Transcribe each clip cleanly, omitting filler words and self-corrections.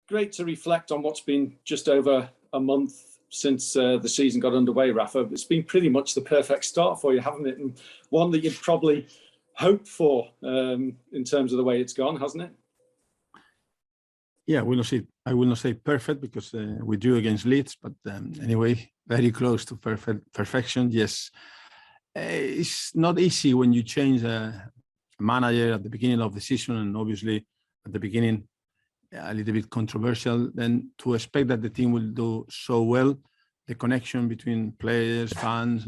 great to reflect on what's been just over a month since the season got underway, Rafa. It's been pretty much the perfect start for you, haven't it? And one that you'd probably hoped for in terms of the way it's gone, hasn't it? Yeah, I will not say perfect because we drew against Leeds, but anyway, very close to perfection. Yes, it's not easy when you change a manager at the beginning of the season, and obviously at the beginning a little bit controversial. Then to expect that the team will do so well, the connection between players, fans,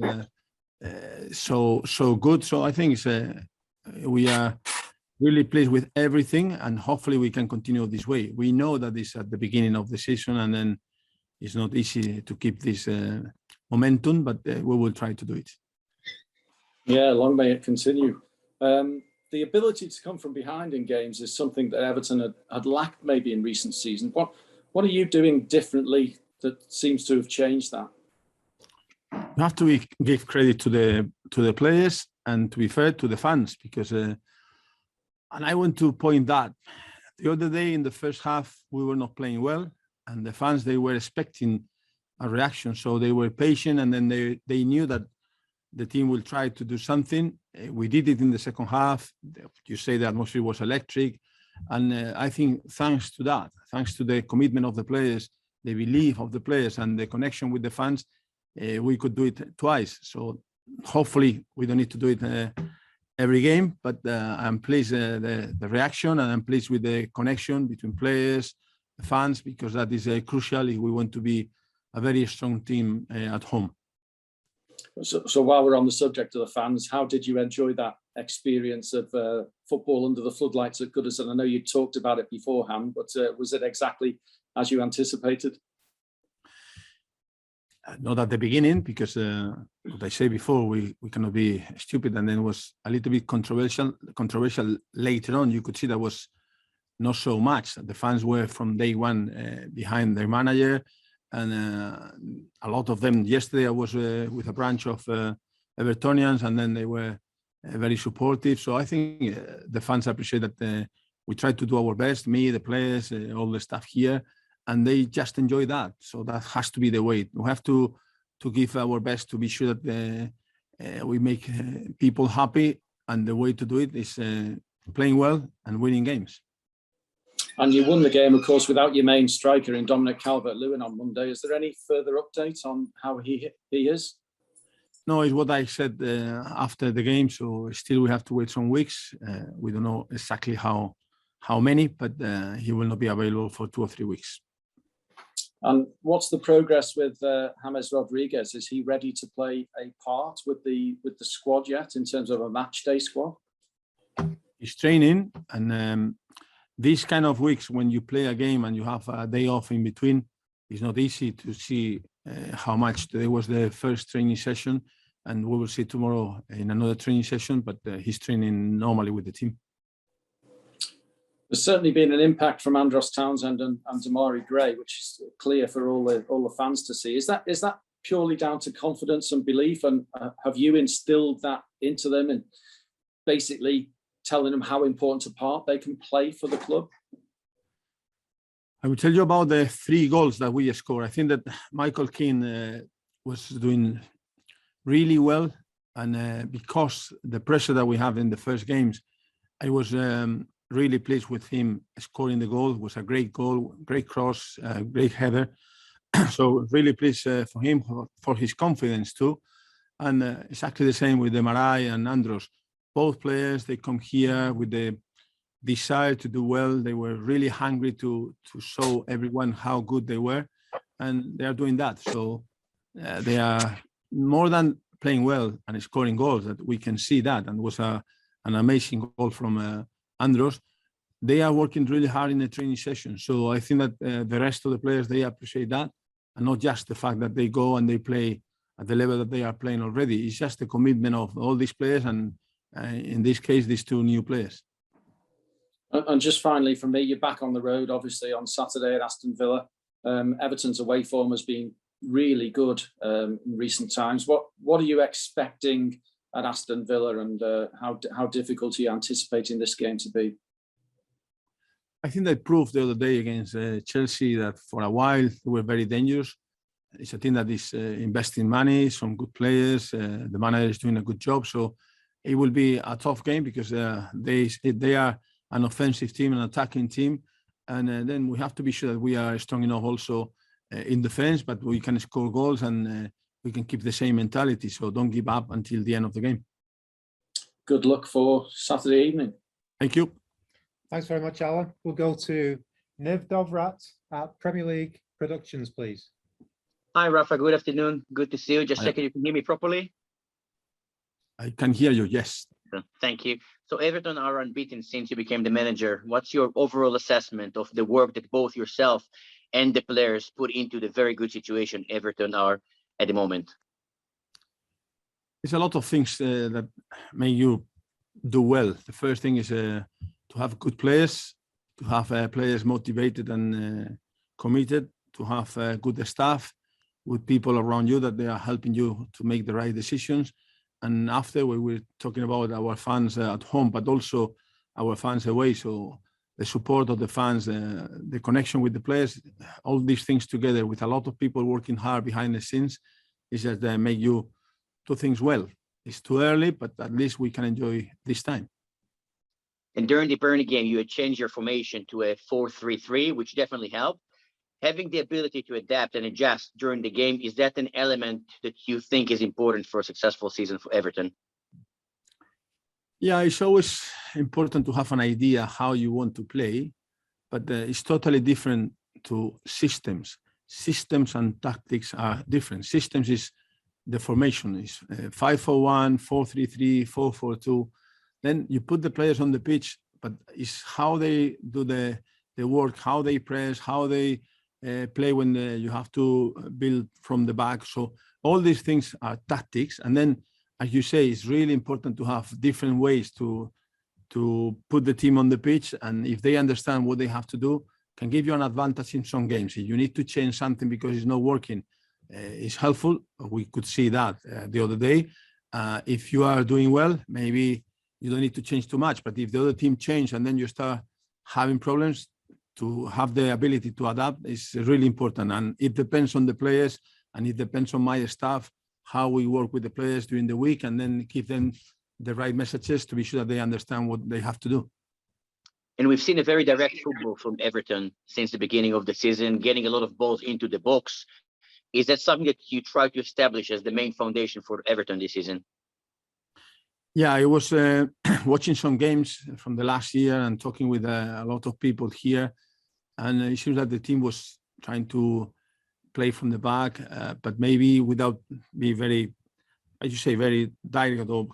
so good. So I think we are really pleased with everything, and hopefully we can continue this way. We know that it's at the beginning of the season, and then it's not easy to keep this momentum, but we will try to do it. Yeah, long may it continue. The ability to come from behind in games is something that Everton had lacked maybe in recent seasons. What are you doing differently that seems to have changed that? You have to give credit to the players and, to be fair, to the fans, because and I want to point that the other day in the first half we were not playing well, and the fans, they were expecting a reaction, so they were patient, and then they knew that the team will try to do something. We did it in the second half. You say the atmosphere was electric, and I think thanks to that, thanks to the commitment of the players, the belief of the players, and the connection with the fans, we could do it twice. So hopefully we don't need to do it every game, but I'm pleased the reaction, and I'm pleased with the connection between players, the fans, because that is crucial if we want to be a very strong team at home. So while we're on the subject of the fans, how did you enjoy that experience of football under the floodlights at Goodison? I know you talked about it beforehand, but was it exactly as you anticipated? Not at the beginning, because what I said before, we cannot be stupid, and then it was a little bit controversial later on. You could see that was not so much. The fans were from day one behind their manager, and a lot of them. Yesterday I was with a branch of Evertonians, and then they were very supportive. So I think the fans appreciate that we try to do our best, me, the players, all the staff here, and they just enjoy that. So that has to be the way. We have to give our best to be sure that we make people happy, and the way to do it is playing well and winning games. And you won the game, of course, without your main striker in Dominic Calvert-Lewin on Monday. Is there any further update on how he is? No, it's what I said after the game. So still we have to wait some weeks. We don't know exactly how many, but he will not be available for 2 or 3 weeks. And what's the progress with James Rodriguez? Is he ready to play a part with the squad yet, in terms of a match day squad? He's training, and these kind of weeks when you play a game and you have a day off in between, it's not easy to see how much. There was the first training session, and we will see tomorrow in another training session, but he's training normally with the team. There's certainly been an impact from Andros Townsend and Damari Gray, which is clear for all the fans to see. Is that purely down to confidence and belief, and have you instilled that into them and basically telling them how important a part they can play for the club? I will tell you about the 3 goals that we scored. I think that Michael Keane was doing really well, and because the pressure that we have in the first games, I was really pleased with him scoring the goal. It was a great goal, great cross, great header. So really pleased for him, for his confidence too. And exactly the same with Demarai and Andros. Both players, they come here with the desire to do well. They were really hungry to show everyone how good they were, and they are doing that. So they are more than playing well and scoring goals, that we can see that. And it was an amazing goal from Andros. They are working really hard in the training session. So I think that the rest of the players, they appreciate that, and not just the fact that they go and they play at the level that they are playing already. It's just the commitment of all these players, and in this case, these 2 new players. And just finally, for me, you're back on the road, obviously, on Saturday at Aston Villa. Everton's away form has been really good in recent times. What are you expecting at Aston Villa, and how difficult are you anticipating this game to be? I think they proved the other day against Chelsea that for a while they were very dangerous. It's a team that is investing money, some good players. The manager is doing a good job. So it will be a tough game because they are an offensive team, an attacking team. And then we have to be sure that we are strong enough also in defense, but we can score goals and we can keep the same mentality. So don't give up until the end of the game. Good luck for Saturday evening. Thank you. Thanks very much, Alan. We'll go to Niv Dovrat at Premier League Productions, please. Hi, Rafa. Good afternoon. Good to see you. Just Hi. checking you can hear me properly. I can hear you, yes. Thank you. So Everton are unbeaten since you became the manager. What's your overall assessment of the work that both yourself and the players put into the very good situation Everton are at the moment? There's a lot of things that make you do well. The first thing is to have good players, to have players motivated and committed, to have good staff with people around you that they are helping you to make the right decisions. And after we were talking about our fans at home, but also our fans away. So the support of the fans, the connection with the players, all these things together with a lot of people working hard behind the scenes is that they make you do things well. It's too early, but at least we can enjoy this time. And during the Burnley game, you had changed your formation to a 4-3-3, which definitely helped. Having the ability to adapt and adjust during the game, is that an element that you think is important for a successful season for Everton? Yeah, it's always important to have an idea how you want to play, but it's totally different to systems. Systems and tactics are different. Systems is the formation is 5-4-1, 4-3-3, 4-4-2. Then you put the players on the pitch, but it's how they do the work, how they press, how they play when you have to build from the back. So all these things are tactics. And then, as you say, it's really important to have different ways to put the team on the pitch. And if they understand what they have to do, can give you an advantage in some games. If you need to change something because it's not working, it's helpful. We could see that the other day. If you are doing well, maybe you don't need to change too much. But if the other team change and then you start having problems, to have the ability to adapt is really important. And it depends on the players and it depends on my staff, how we work with the players during the week and then give them the right messages to be sure that they understand what they have to do. And we've seen a very direct football from Everton since the beginning of the season, getting a lot of balls into the box. Is that something that you try to establish as the main foundation for Everton this season? Yeah, I was watching some games from the last year and talking with a lot of people here. And it seems that the team was trying to play from the back, but maybe without being very, as you say, very direct or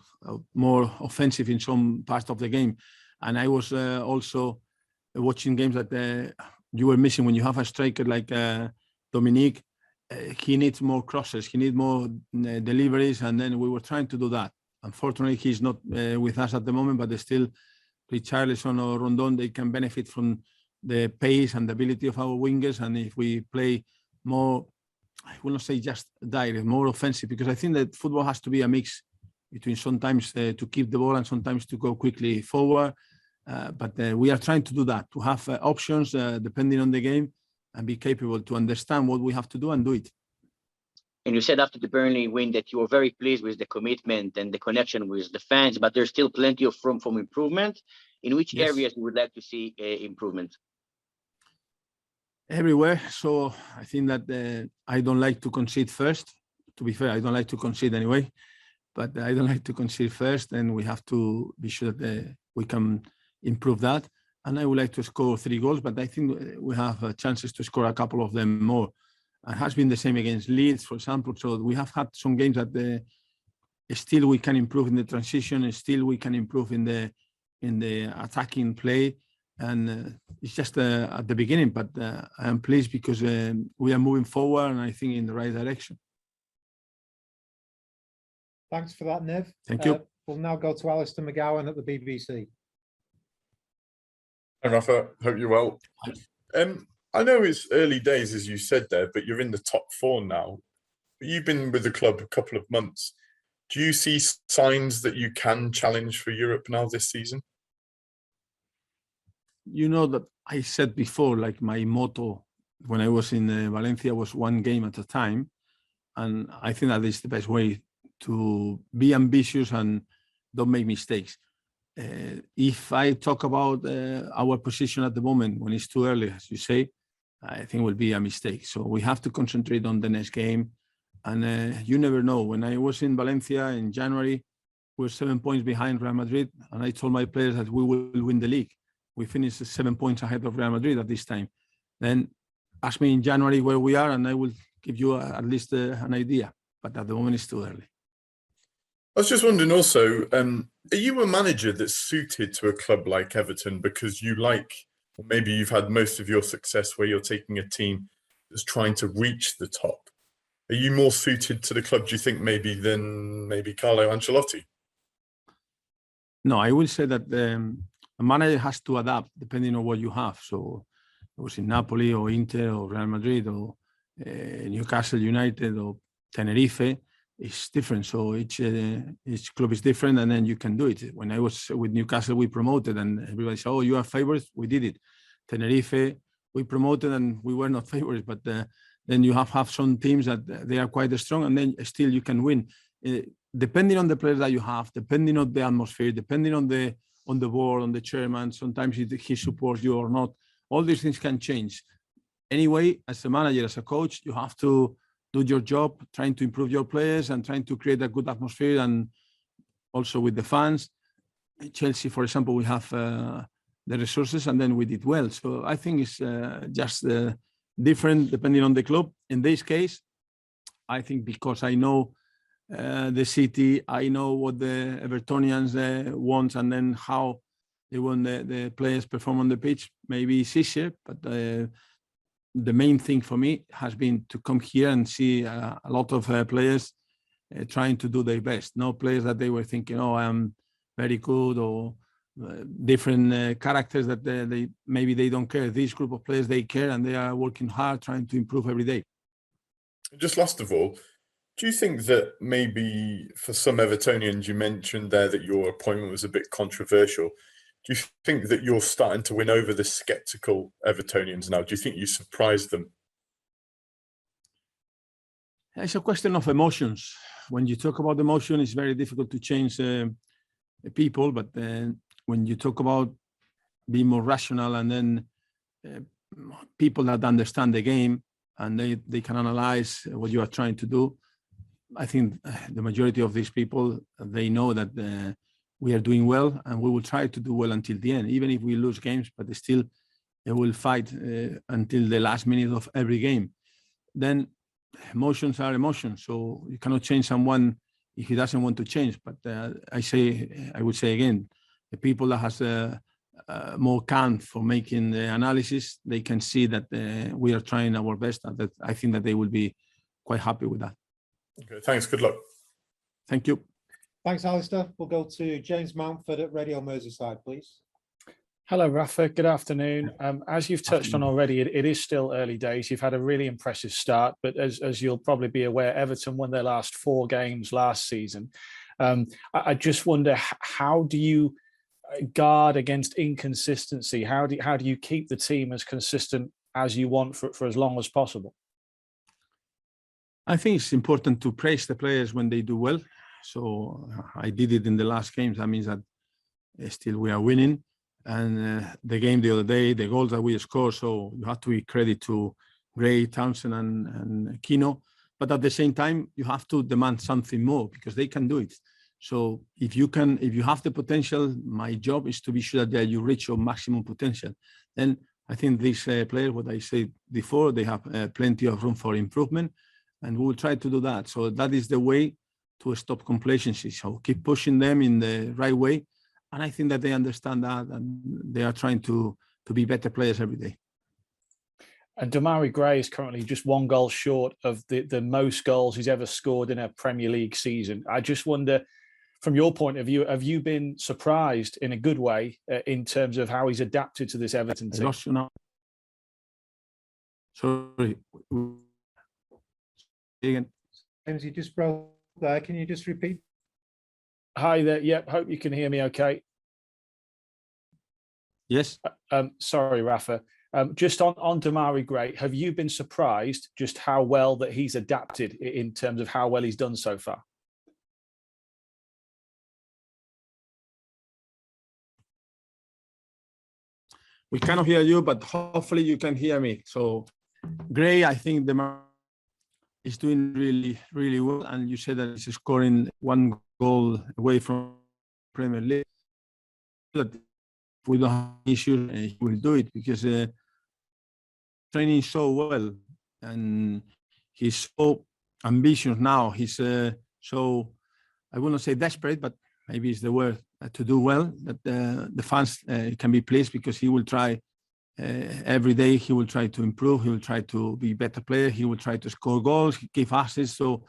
more offensive in some parts of the game. And I was also watching games that you were missing when you have a striker like Dominique. He needs more crosses, he needs more deliveries, and then we were trying to do that. Unfortunately, he's not with us at the moment, but still, Richarlison or Rondon, they can benefit from the pace and the ability of our wingers. And if we play more, I will not say just direct, more offensive, because I think that football has to be a mix between sometimes to keep the ball and sometimes to go quickly forward. But we are trying to do that, to have options depending on the game and be capable to understand what we have to do and do it. And you said after the Burnley win that you were very pleased with the commitment and the connection with the fans, but there's still plenty of room for improvement. In which areas you would like to see improvement? Everywhere. So I think that I don't like to concede first. To be fair, I don't like to concede anyway, but I don't like to concede first, and we have to be sure that we can improve that. And I would like to score 3 goals, but I think we have chances to score a couple of them more. It has been the same against Leeds, for example. So we have had some games that still we can improve in the transition, and still we can improve in the attacking play. And it's just at the beginning, but I am pleased because we are moving forward and I think in the right direction. Thanks for that, Niv. Thank you. We'll now go to Alistair McGowan at the BBC. Hi, Rafa. Hope you're well. I know it's early days, as you said there, but you're in the top 4 now. You've been with the club a couple of months. Do you see signs that you can challenge for Europe now this season? You know that I said before, like my motto when I was in Valencia was one game at a time. And I think that is the best way to be ambitious and don't make mistakes. If I talk about our position at the moment, when it's too early, as you say, I think will be a mistake. So we have to concentrate on the next game. And you never know. When I was in Valencia in January, we were 7 points behind Real Madrid. And I told my players that we will win the league. We finished 7 points ahead of Real Madrid at this time. Then ask me in January where we are, and I will give you at least an idea. But at the moment, it's too early. I was just wondering also, are you a manager that's suited to a club like Everton because you like, or maybe you've had most of your success where you're taking a team that's trying to reach the top? Are you more suited to the club, do you think, maybe than maybe Carlo Ancelotti? No, I will say that a manager has to adapt depending on what you have. So it was in Napoli or Inter or Real Madrid or Newcastle United or Tenerife. It's different. So each club is different, and then you can do it. When I was with Newcastle, we promoted, and everybody said, "Oh, you are favorites." We did it. Tenerife, we promoted, and we were not favorites. But then you have some teams that they are quite strong, and then still you can win. Depending on the players that you have, depending on the atmosphere, depending on the board, on the chairman, sometimes he supports you or not. All these things can change. Anyway, as a manager, as a coach, you have to do your job, trying to improve your players and trying to create a good atmosphere, and also with the fans. Chelsea, for example, we have the resources, and then we did well. So I think it's just different depending on the club. In this case, I think because I know the city, I know what the Evertonians want, and then how they want the players perform on the pitch. Maybe it's easier, but the main thing for me has been to come here and see a lot of players trying to do their best. No players that they were thinking, "Oh, I'm very good," or different characters that maybe they don't care. This group of players, they care, and they are working hard, trying to improve every day. Just last of all, do you think that maybe for some Evertonians, you mentioned there that your appointment was a bit controversial? Do you think that you're starting to win over the sceptical Evertonians now? Do you think you surprised them? It's a question of emotions. When you talk about emotion, it's very difficult to change people. But when you talk about being more rational, and then people that understand the game and they can analyze what you are trying to do, I think the majority of these people, they know that we are doing well, and we will try to do well until the end, even if we lose games, but still they will fight until the last minute of every game. Then emotions are emotions, so you cannot change someone if he doesn't want to change. But I would say again, the people that has more calm for making the analysis, they can see that we are trying our best, and that I think that they will be quite happy with that. Okay, thanks. Good luck. Thank you. Thanks, Alistair. We'll go to James Mountford at Radio Merseyside, please. Hello, Rafa. Good afternoon. As you've touched on already, it is still early days. You've had a really impressive start, but as you'll probably be aware, Everton won their last 4 games last season. I just wonder, how do you guard against inconsistency? How do you keep the team as consistent as you want for as long as possible? I think it's important to praise the players when they do well. So I did it in the last games. That means that still we are winning. And the game the other day, the goals that we scored, so you have to give credit to Gray, Townsend, and Kino. But at the same time, you have to demand something more, because they can do it. So if you have the potential, my job is to be sure that you reach your maximum potential. Then I think these players, what I said before, they have plenty of room for improvement, and we will try to do that. So that is the way to stop complacency. So keep pushing them in the right way. And I think that they understand that, and they are trying to be better players every day. And Demarai Gray is currently just 1 goal short of the most goals he's ever scored in a Premier League season. I just wonder, from your point of view, have you been surprised in a good way in terms of how he's adapted to this Everton team? Sorry. Again. James, you just broke there. Can you just repeat? Hi there. Yep. Hope you can hear me okay. Yes. Sorry, Rafa. Just on Damari Gray, have you been surprised just how well that he's adapted in terms of how well he's done so far? We cannot hear you, but hopefully you can hear me. So Gray, I think is doing really, really well. And you said that he's scoring 1 goal away from Premier League. That if we don't have issues, he will do it because training so well and he's so ambitious now. He's so, I will not say desperate, but maybe it's the word, to do well, that the fans can be pleased because he will try every day. He will try to improve. He will try to be a better player. He will try to score goals, give assists. So,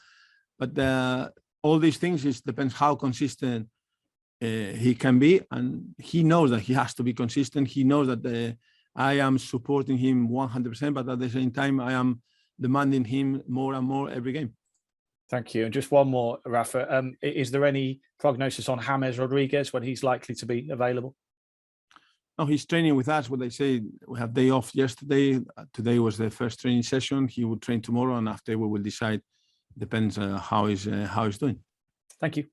but all these things depends how consistent he can be, and he knows that he has to be consistent. He knows that I am supporting him 100%, but at the same time, I am demanding him more and more every game. Thank you. And just one more, Rafa. Is there any prognosis on James Rodriguez when he's likely to be available? No, he's training with us. What they say, we have day off yesterday. Today was the first training session. He will train tomorrow, and after we will decide. Depends how he's doing. Thank you.